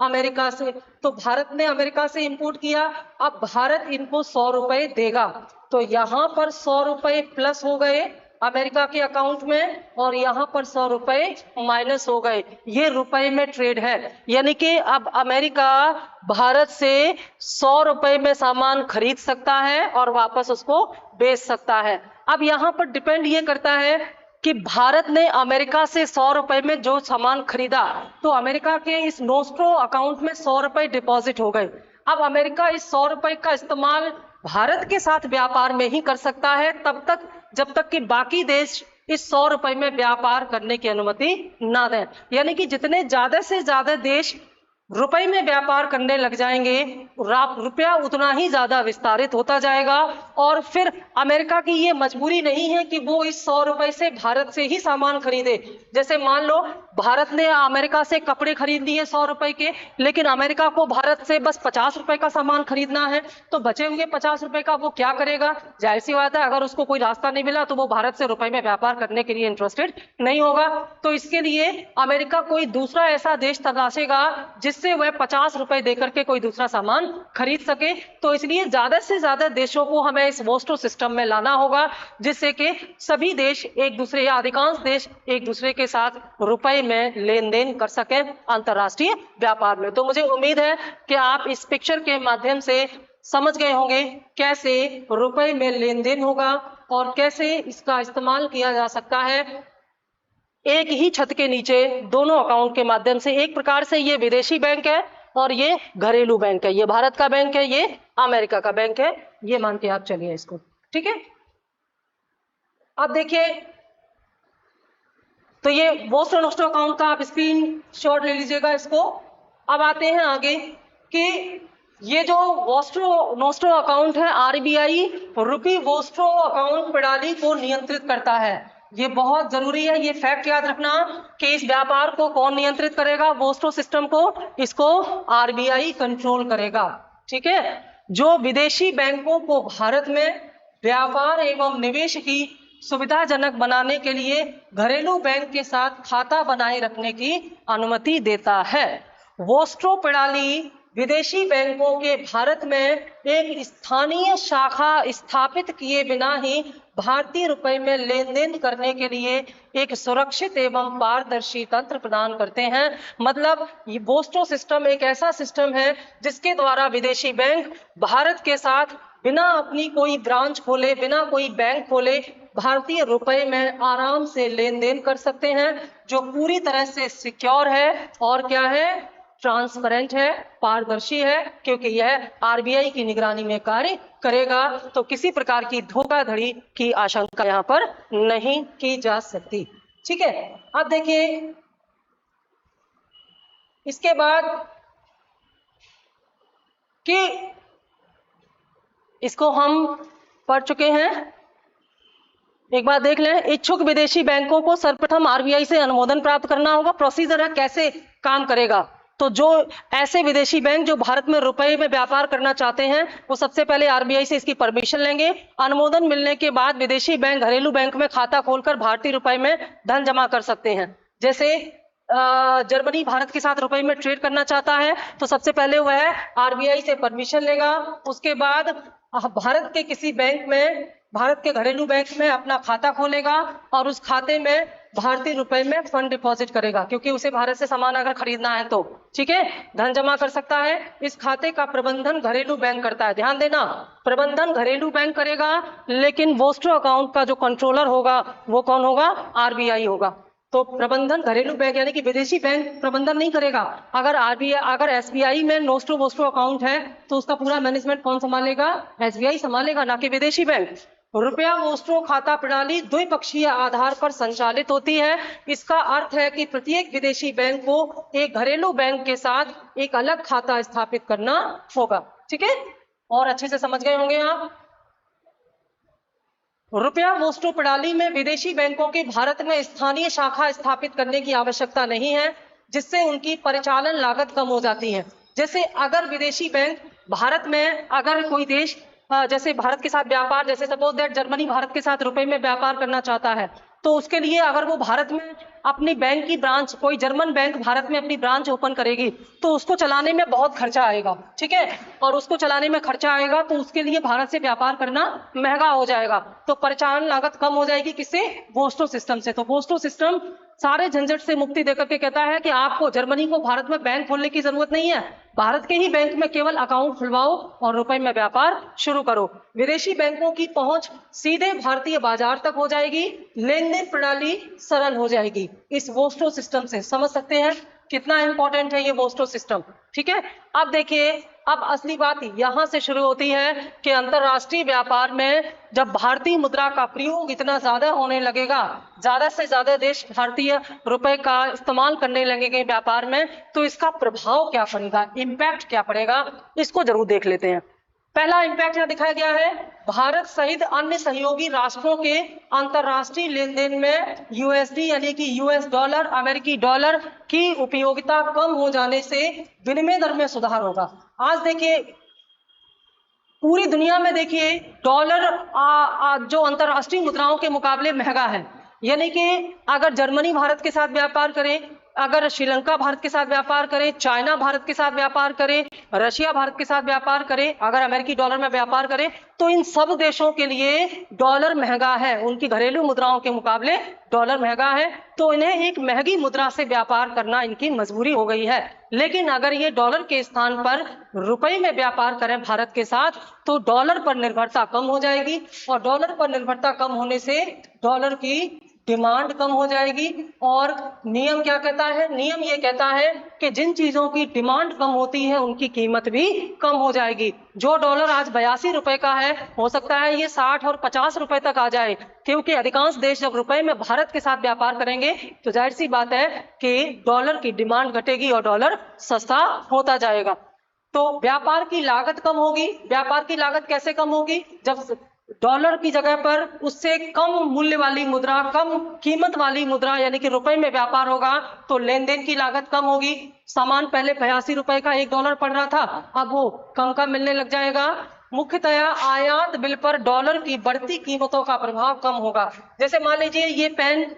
अमेरिका से, तो भारत ने अमेरिका से इंपोर्ट किया, अब भारत इनको 100 रुपए देगा, तो यहाँ पर 100 रुपए प्लस हो गए अमेरिका के अकाउंट में, और यहाँ पर 100 रुपए माइनस हो गए। ये रुपए में ट्रेड है, यानी कि अब अमेरिका भारत से 100 रुपए में सामान खरीद सकता है और वापस उसको बेच सकता है। अब यहाँ पर डिपेंड ये करता है कि भारत ने अमेरिका से 100 रुपए में जो सामान खरीदा, तो अमेरिका के इस नोस्ट्रो अकाउंट में 100 रुपए डिपॉजिट हो गए। अब अमेरिका इस 100 रुपए का इस्तेमाल भारत के साथ व्यापार में ही कर सकता है, तब तक जब तक कि बाकी देश इस 100 रुपए में व्यापार करने की अनुमति ना दें। यानी कि जितने ज्यादा से ज्यादा देश रुपए में व्यापार करने लग जाएंगे, रुपया उतना ही ज्यादा विस्तारित होता जाएगा। और फिर अमेरिका की ये मजबूरी नहीं है कि वो इस 100 रुपए से भारत से ही सामान खरीदे। जैसे मान लो भारत ने अमेरिका से कपड़े खरीद लिए 100 रुपए के, लेकिन अमेरिका को भारत से बस 50 रुपए का सामान खरीदना है, तो बचे हुए 50 रुपए का वो क्या करेगा? जाहिर सी बात है, अगर उसको कोई रास्ता नहीं मिला तो वो भारत से रुपए में व्यापार करने के लिए इंटरेस्टेड नहीं होगा। तो इसके लिए अमेरिका कोई दूसरा ऐसा देश तलाशेगा जिससे वह 50 रुपए देकर के कोई दूसरा सामान खरीद सके। तो इसलिए ज्यादा से ज्यादा देशों को हमें इस वोस्टो सिस्टम में लाना होगा, जिससे कि सभी देश एक दूसरे या अधिकांश देश एक दूसरे के साथ रुपए में लेन देन कर सकें अंतरराष्ट्रीय व्यापार में। तो मुझे उम्मीद है कि आप इस पिक्चर के माध्यम से समझ गए होंगे कैसे रुपए में लेन देन होगा और कैसे इसका इस्तेमाल किया जा सकता है एक ही छत के नीचे दोनों अकाउंट के माध्यम से। एक प्रकार से ये विदेशी बैंक है और ये घरेलू बैंक है, ये भारत का बैंक है, ये अमेरिका का बैंक है, ये मान के आप चलिए इसको, ठीक है। अब देखिए, तो ये वोस्टो नोस्टो अकाउंट का आप स्क्रीन शॉट ले लीजिएगा इसको। अब आते हैं आगे कि ये जो वोस्टो नोस्टो अकाउंट है, आरबीआई रुपी वोस्टो अकाउंट प्रणाली को नियंत्रित करता है। ये बहुत जरूरी है, ये फैक्ट याद रखना कि इस व्यापार को कौन नियंत्रित करेगा? वोस्टो सिस्टम को, इसको आरबीआई कंट्रोल करेगा, ठीक है। जो विदेशी बैंकों को भारत में व्यापार एवं निवेश की सुविधाजनक बनाने के लिए घरेलू बैंक के साथ खाता बनाए रखने की अनुमति देता है। वोस्टो प्रणाली विदेशी बैंकों के भारत में एक स्थानीय शाखा स्थापित किए बिना ही भारतीय रुपए में लेन देन करने के लिए एक सुरक्षित एवं पारदर्शी तंत्र प्रदान करते हैं। मतलब ये वोस्टो सिस्टम एक ऐसा सिस्टम है जिसके द्वारा विदेशी बैंक भारत के साथ बिना अपनी कोई ब्रांच खोले, बिना कोई बैंक खोले, भारतीय रुपए में आराम से लेन देन कर सकते हैं, जो पूरी तरह से सिक्योर है और क्या है, ट्रांसपेरेंट है, पारदर्शी है, क्योंकि यह आरबीआई की निगरानी में कार्य करेगा। तो किसी प्रकार की धोखाधड़ी की आशंका यहाँ पर नहीं की जा सकती, ठीक है। अब देखिए, इसके बाद कि इसको हम पढ़ चुके हैं, एक बार देख लें। इच्छुक विदेशी बैंकों को सर्वप्रथम आरबीआई से अनुमोदन प्राप्त करना होगा। प्रोसीजर है, कैसे काम करेगा। तो जो ऐसे विदेशी बैंक जो भारत में रुपए में व्यापार करना चाहते हैं, वो सबसे पहले आरबीआई से इसकी परमिशन लेंगे। अनुमोदन मिलने के बाद विदेशी बैंक घरेलू बैंक में खाता खोलकर भारतीय रुपए में धन जमा कर सकते हैं। जैसे जर्मनी भारत के साथ रुपए में ट्रेड करना चाहता है, तो सबसे पहले वह आरबीआई से परमिशन लेगा। उसके बाद भारत के किसी बैंक में, भारत के घरेलू बैंक में अपना खाता खोलेगा और उस खाते में भारतीय रुपए में फंड डिपॉजिट करेगा, क्योंकि उसे भारत से सामान अगर खरीदना है तो, ठीक है, धन जमा कर सकता है। इस खाते का प्रबंधन घरेलू बैंक करता है। ध्यान देना, प्रबंधन घरेलू बैंक करेगा, लेकिन वोस्टो अकाउंट का जो कंट्रोलर होगा वो कौन होगा? आरबीआई होगा। तो प्रबंधन घरेलू बैंक यानी कि विदेशी बैंक प्रबंधन नहीं करेगा। अगर आरबीआई, अगर एसबीआई में नोस्टो वोस्टो अकाउंट है तो उसका पूरा मैनेजमेंट कौन संभालेगा? एसबीआई संभालेगा, ना कि विदेशी बैंक। रुपया वोस्टो खाता प्रणाली द्विपक्षीय आधार पर संचालित होती है। इसका अर्थ है कि प्रत्येक विदेशी बैंक को एक घरेलू बैंक के साथ एक अलग खाता स्थापित करना होगा, ठीक है। और अच्छे से समझ गए होंगे आप। रुपया वोस्टो प्रणाली में विदेशी बैंकों की भारत में स्थानीय शाखा स्थापित करने की आवश्यकता नहीं है, जिससे उनकी परिचालन लागत कम हो जाती है। जैसे अगर विदेशी बैंक भारत में, अगर कोई देश जैसे भारत के साथ व्यापार, जैसे सपोज दैट जर्मनी भारत के साथ रुपए में व्यापार करना चाहता है, तो उसके लिए अगर वो भारत में अपनी बैंक की ब्रांच, कोई जर्मन बैंक भारत में अपनी ब्रांच ओपन करेगी, तो उसको चलाने में बहुत खर्चा आएगा, ठीक है। और उसको चलाने में खर्चा आएगा तो उसके लिए भारत से व्यापार करना महंगा हो जाएगा। तो परिचालन लागत कम हो जाएगी, किससे? वोस्टो सिस्टम से। तो वोस्टो सिस्टम सारे झंझट से मुक्ति देकर के कहता है कि आपको जर्मनी को भारत में बैंक खोलने की जरूरत नहीं है, भारत के ही बैंक में केवल अकाउंट खुलवाओ और रुपए में व्यापार शुरू करो। विदेशी बैंकों की पहुंच सीधे भारतीय बाजार तक हो जाएगी, लेन देन प्रणाली सरल हो जाएगी इस वोस्टो सिस्टम से। समझ सकते हैं कितना इंपॉर्टेंट है ये वोस्टो सिस्टम। ठीक है, अब देखिए, अब असली बात यहां से शुरू होती है कि अंतरराष्ट्रीय व्यापार में जब भारतीय मुद्रा का प्रयोग इतना ज्यादा होने लगेगा, ज्यादा से ज्यादा देश भारतीय रुपए का इस्तेमाल करने लगेंगे व्यापार में, तो इसका प्रभाव क्या पड़ेगा, इम्पैक्ट क्या पड़ेगा, इसको जरूर देख लेते हैं। पहला इम्पैक्ट यहाँ दिखाया गया है, भारत सहित अन्य सहयोगी राष्ट्रों के अंतरराष्ट्रीय लेन देन में यूएसडी यानी कि यूएस डॉलर, अमेरिकी डॉलर की उपयोगिता कम हो जाने से विनिमय दर में सुधार होगा। आज देखिए पूरी दुनिया में देखिए डॉलर जो अंतरराष्ट्रीय मुद्राओं के मुकाबले महंगा है, यानी कि अगर जर्मनी भारत के साथ व्यापार करे, अगर श्रीलंका भारत के साथ व्यापार करे, चाइना भारत के साथ व्यापार करे, रशिया भारत के साथ व्यापार करे, अगर अमेरिकी डॉलर में व्यापार करे, तो इन सब देशों के लिए डॉलर महंगा है, उनकी घरेलू मुद्राओं के मुकाबले डॉलर महंगा है, तो इन्हें एक महंगी मुद्रा से व्यापार करना इनकी मजबूरी हो गई है। लेकिन अगर ये डॉलर के स्थान पर रुपए में व्यापार करें भारत के साथ, तो डॉलर पर निर्भरता कम हो जाएगी, और डॉलर पर निर्भरता कम होने से डॉलर की डिमांड कम हो जाएगी। और नियम क्या कहता है, नियम ये कहता है कि जिन चीजों की डिमांड कम होती है उनकी कीमत भी कम हो जाएगी। जो डॉलर आज 82 रुपए का है, हो सकता है ये 60 और 50 रुपए तक आ जाए, क्योंकि अधिकांश देश जब रुपए में भारत के साथ व्यापार करेंगे तो जाहिर सी बात है कि डॉलर की डिमांड घटेगी और डॉलर सस्ता होता जाएगा। तो व्यापार की लागत कम होगी। व्यापार की लागत कैसे कम होगी, जब डॉलर की जगह पर उससे कम मूल्य वाली मुद्रा, कम कीमत वाली मुद्रा यानी कि रुपए में व्यापार होगा, तो लेन देन की लागत कम होगी। सामान पहले 82 रुपए का $1 पड़ रहा था, अब वो कम का मिलने लग जाएगा। मुख्यतया आयात बिल पर डॉलर की बढ़ती कीमतों का प्रभाव कम होगा। जैसे मान लीजिए ये पेन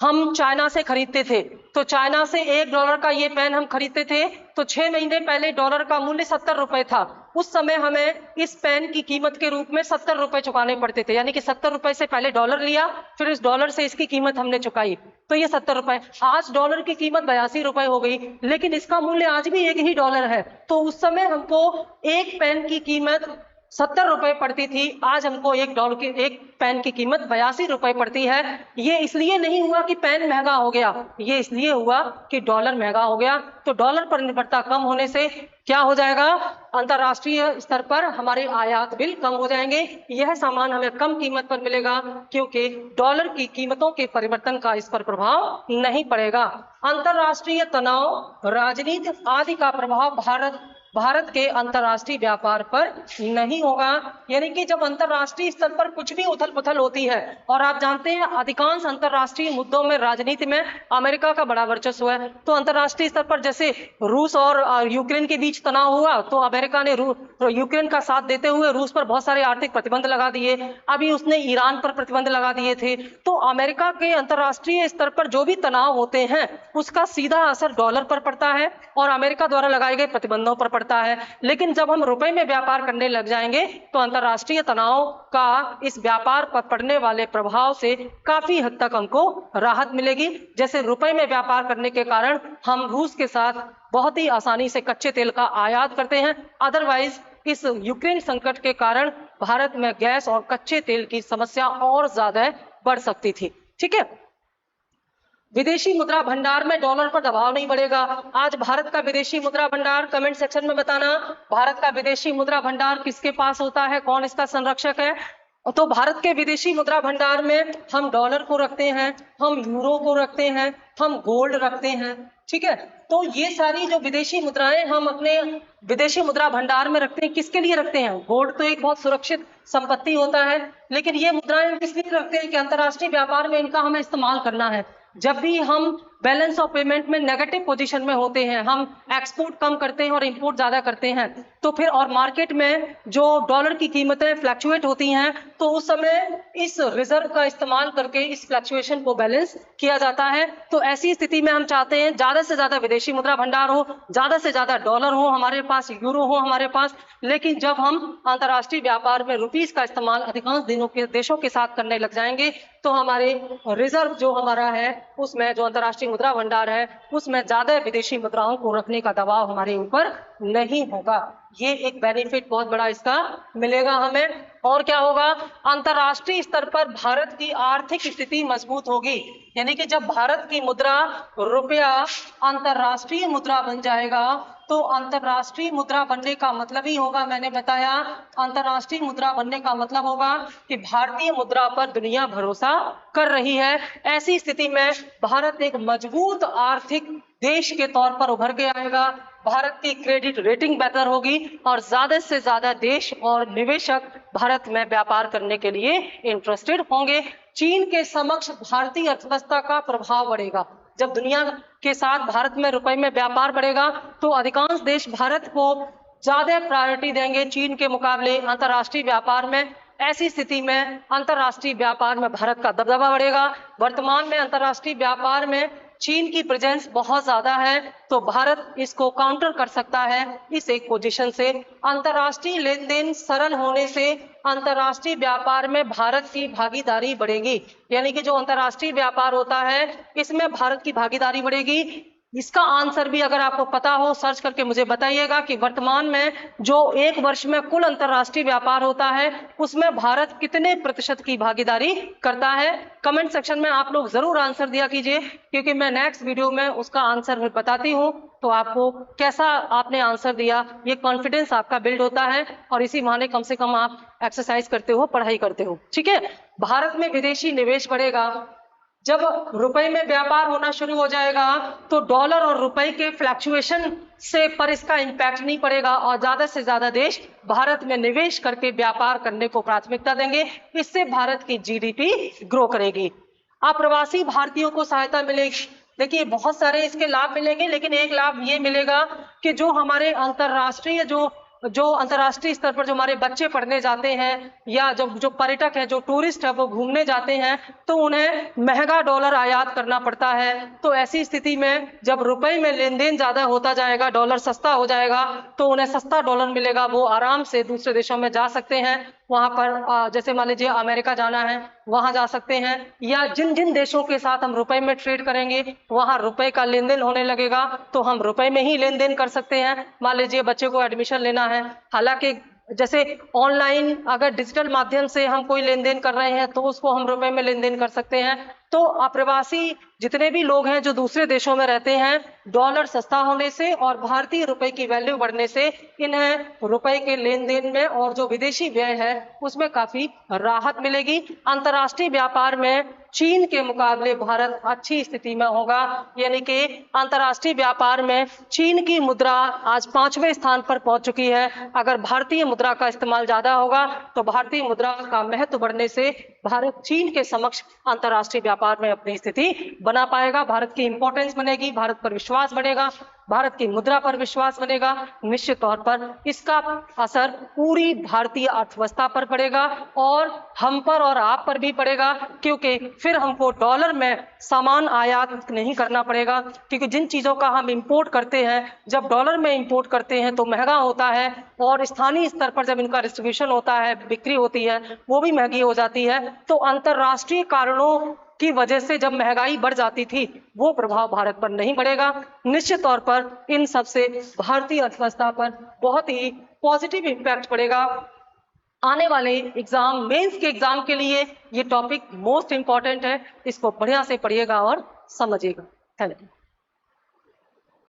हम चाइना से खरीदते थे, तो चाइना से $1 का ये पेन हम खरीदते थे, तो 6 महीने पहले डॉलर का मूल्य 70 रुपए था। उस समय हमें इस पेन की कीमत के रूप में 70 रुपए चुकाने पड़ते थे, यानी कि 70 रुपए से पहले डॉलर लिया, फिर इस डॉलर से इसकी कीमत हमने चुकाई, तो ये 70 रुपए। आज डॉलर की कीमत 82 रुपए हो गई, लेकिन इसका मूल्य आज भी $1 है। तो उस समय हमको एक पेन की कीमत 70 रुपए पड़ती थी, आज हमको एक पेन की कीमत 82 रुपए पड़ती है। ये इसलिए नहीं हुआ कि पेन महंगा हो गया, ये इसलिए हुआ कि डॉलर महंगा हो गया। तो डॉलर पर निर्भरता कम होने से क्या हो जाएगा, अंतरराष्ट्रीय स्तर पर हमारे आयात बिल कम हो जाएंगे। यह सामान हमें कम कीमत पर मिलेगा, क्योंकि डॉलर की कीमतों के परिवर्तन का इस पर प्रभाव नहीं पड़ेगा। अंतरराष्ट्रीय तनाव, राजनीति आदि का प्रभाव भारत के अंतरराष्ट्रीय व्यापार पर नहीं होगा। यानी कि जब अंतरराष्ट्रीय स्तर पर कुछ भी उथल पुथल होती है, और आप जानते हैं अधिकांश अंतरराष्ट्रीय मुद्दों में राजनीति में अमेरिका का बड़ा वर्चस्व है, तो अंतरराष्ट्रीय स्तर पर जैसे रूस और यूक्रेन के बीच तनाव हुआ, तो अमेरिका ने यूक्रेन का साथ देते हुए रूस पर बहुत सारे आर्थिक प्रतिबंध लगा दिए। अभी उसने ईरान पर प्रतिबंध लगा दिए थे। तो अमेरिका के अंतरराष्ट्रीय स्तर पर जो भी तनाव होते हैं उसका सीधा असर डॉलर पर पड़ता है और अमेरिका द्वारा लगाए गए प्रतिबंधों पर पड़ता है। लेकिन जब हम रुपए में व्यापार करने लग जाएंगे तो अंतरराष्ट्रीय तनाव का इस व्यापार पर पड़ने वाले प्रभाव से काफी हद तक हमको राहत मिलेगी। जैसे रुपए में व्यापार करने के कारण हम रूस के साथ बहुत ही आसानी से कच्चे तेल का आयात करते हैं, अदरवाइज इस यूक्रेन संकट के कारण भारत में गैस और कच्चे तेल की समस्या और ज्यादा बढ़ सकती थी। ठीक है, विदेशी मुद्रा भंडार में डॉलर पर दबाव नहीं बढ़ेगा। आज भारत का विदेशी मुद्रा भंडार कमेंट सेक्शन में बताना, भारत का विदेशी मुद्रा भंडार किसके पास होता है, कौन इसका संरक्षक है। तो भारत के विदेशी मुद्रा भंडार में हम डॉलर को रखते हैं, हम यूरो को रखते हैं, हम गोल्ड रखते हैं। ठीक है, तो ये सारी जो विदेशी मुद्राएं हम अपने विदेशी मुद्रा भंडार में रखते हैं, किसके लिए रखते हैं। गोल्ड तो एक बहुत सुरक्षित संपत्ति होता है, लेकिन ये मुद्राएं हम किस लिए रखते हैं कि अंतरराष्ट्रीय व्यापार में इनका हमें इस्तेमाल करना है। जब भी हम बैलेंस ऑफ पेमेंट में नेगेटिव पोजीशन में होते हैं, हम एक्सपोर्ट कम करते हैं और इंपोर्ट ज्यादा करते हैं, तो फिर और मार्केट में जो डॉलर की कीमतें फ्लक्चुएट होती हैं, तो उस समय इस रिजर्व का इस्तेमाल करके इस फ्लक्चुएशन को बैलेंस किया जाता है। तो ऐसी स्थिति में हम चाहते हैं ज्यादा से ज्यादा विदेशी मुद्रा भंडार हो, ज्यादा से ज्यादा डॉलर हो हमारे पास, यूरो हो हमारे पास। लेकिन जब हम अंतरराष्ट्रीय व्यापार में रुपीस का इस्तेमाल अधिकांश देशों के साथ करने लग जाएंगे, तो हमारे रिजर्व जो हमारा है उसमें, जो अंतरराष्ट्रीय मुद्रा भंडार है उसमें ज्यादा विदेशी मुद्राओं को रखने का दबाव हमारे ऊपर नहीं होगा। ये एक बेनिफिट बहुत बड़ा इसका मिलेगा हमें। और क्या होगा, अंतर्राष्ट्रीय स्तर पर भारत की आर्थिक स्थिति मजबूत होगी। यानी कि जब भारत की मुद्रा रुपया अंतर्राष्ट्रीय मुद्रा बन जाएगा, तो अंतर्राष्ट्रीय मुद्रा बनने का मतलब ही होगा, मैंने बताया, अंतर्राष्ट्रीय मुद्रा बनने का मतलब होगा कि भारतीय मुद्रा पर दुनिया भरोसा कर रही है। ऐसी स्थिति में भारत एक मजबूत आर्थिक देश के तौर पर उभर के आएगा। भारत की क्रेडिट रेटिंग बेहतर होगी और ज्यादा से ज्यादा देश और निवेशक भारत में व्यापार करने के लिए इंटरेस्टेड होंगे। चीन के समक्ष भारतीय अर्थव्यवस्था का प्रभाव बढ़ेगा। जब दुनिया के साथ भारत में रुपए में व्यापार बढ़ेगा, तो अधिकांश देश भारत को ज्यादा प्रायोरिटी देंगे चीन के मुकाबले अंतर्राष्ट्रीय व्यापार में। ऐसी स्थिति में अंतर्राष्ट्रीय व्यापार में भारत का दबदबा बढ़ेगा। वर्तमान में अंतर्राष्ट्रीय व्यापार में चीन की प्रेजेंस बहुत ज्यादा है, तो भारत इसको काउंटर कर सकता है इस एक पोजीशन से। अंतर्राष्ट्रीय लेन देन सरल होने से अंतर्राष्ट्रीय व्यापार में भारत की भागीदारी बढ़ेगी। यानी कि जो अंतर्राष्ट्रीय व्यापार होता है, इसमें भारत की भागीदारी बढ़ेगी। इसका आंसर भी अगर आपको पता हो, सर्च करके मुझे बताइएगा कि वर्तमान में जो एक वर्ष में कुल अंतर्राष्ट्रीय व्यापार होता है, उसमें भारत कितने प्रतिशत की भागीदारी करता है। कमेंट सेक्शन में आप लोग जरूर आंसर दिया कीजिए, क्योंकि मैं नेक्स्ट वीडियो में उसका आंसर बताती हूँ, तो आपको कैसा आपने आंसर दिया, ये कॉन्फिडेंस आपका बिल्ड होता है और इसी बहाने कम से कम आप एक्सरसाइज करते हो, पढ़ाई करते हो। ठीक है, भारत में विदेशी निवेश बढ़ेगा। जब रुपए में व्यापार होना शुरू हो जाएगा, तो डॉलर और रुपए के फ्लक्चुएशन से पर इसका इम्पैक्ट नहीं पड़ेगा और ज्यादा से ज्यादा देश भारत में निवेश करके व्यापार करने को प्राथमिकता देंगे। इससे भारत की जीडीपी ग्रो करेगी। अप्रवासी भारतीयों को सहायता मिलेगी। देखिए, बहुत सारे इसके लाभ मिलेंगे, लेकिन एक लाभ ये मिलेगा कि जो हमारे अंतर्राष्ट्रीय जो अंतर्राष्ट्रीय स्तर पर जो हमारे बच्चे पढ़ने जाते हैं, या जो पर्यटक है, जो टूरिस्ट है, वो घूमने जाते हैं, तो उन्हें महंगा डॉलर आयात करना पड़ता है। तो ऐसी स्थिति में जब रुपए में लेन देन ज्यादा होता जाएगा, डॉलर सस्ता हो जाएगा, तो उन्हें सस्ता डॉलर मिलेगा, वो आराम से दूसरे देशों में जा सकते हैं। वहां पर जैसे मान लीजिए अमेरिका जाना है, वहां जा सकते हैं, या जिन जिन देशों के साथ हम रुपए में ट्रेड करेंगे, वहां रुपए का लेन देन होने लगेगा, तो हम रुपए में ही लेन देन कर सकते हैं। मान लीजिए बच्चे को एडमिशन लेना है, हालांकि जैसे ऑनलाइन अगर डिजिटल माध्यम से हम कोई लेन देन कर रहे हैं, तो उसको हम रुपए में लेन देन कर सकते हैं। तो अप्रवासी जितने भी लोग हैं जो दूसरे देशों में रहते हैं, डॉलर सस्ता होने से और भारतीय रुपए की वैल्यू बढ़ने से इन्हें रुपए के लेन देन में और जो विदेशी व्यय है उसमें काफी राहत मिलेगी। अंतर्राष्ट्रीय व्यापार में चीन के मुकाबले भारत अच्छी स्थिति में होगा। यानी कि अंतर्राष्ट्रीय व्यापार में चीन की मुद्रा आज 5वें स्थान पर पहुंच चुकी है। अगर भारतीय मुद्रा का इस्तेमाल ज्यादा होगा, तो भारतीय मुद्रा का महत्व बढ़ने से भारत चीन के समक्ष अंतर्राष्ट्रीय व्यापार में अपनी स्थिति बना पाएगा। भारत की इंपॉर्टेंस बनेगी, भारत पर विश्वास बढ़ेगा, भारत की मुद्रा पर विश्वास बनेगा। निश्चित तौर पर इसका असर पूरी भारतीय अर्थव्यवस्था पर पड़ेगा और हम पर और आप पर भी पड़ेगा, क्योंकि फिर हमको डॉलर में सामान आयात नहीं करना पड़ेगा। क्योंकि जिन चीजों का हम इंपोर्ट करते हैं, जब डॉलर में इंपोर्ट करते हैं तो महंगा होता है, और स्थानीय स्तर पर जब इनका डिस्ट्रीब्यूशन होता है, बिक्री होती है, वो भी महंगी हो जाती है। तो अंतर्राष्ट्रीय कारणों की वजह से जब महंगाई बढ़ जाती थी, वो प्रभाव भारत पर नहीं पड़ेगा। निश्चित तौर पर इन सब से भारतीय अर्थव्यवस्था पर बहुत ही पॉजिटिव इम्पैक्ट पड़ेगा। आने वाले एग्जाम, मेंस के एग्जाम के लिए ये टॉपिक मोस्ट इंपॉर्टेंट है। इसको बढ़िया से पढ़िएगा और समझिएगा। Thank you.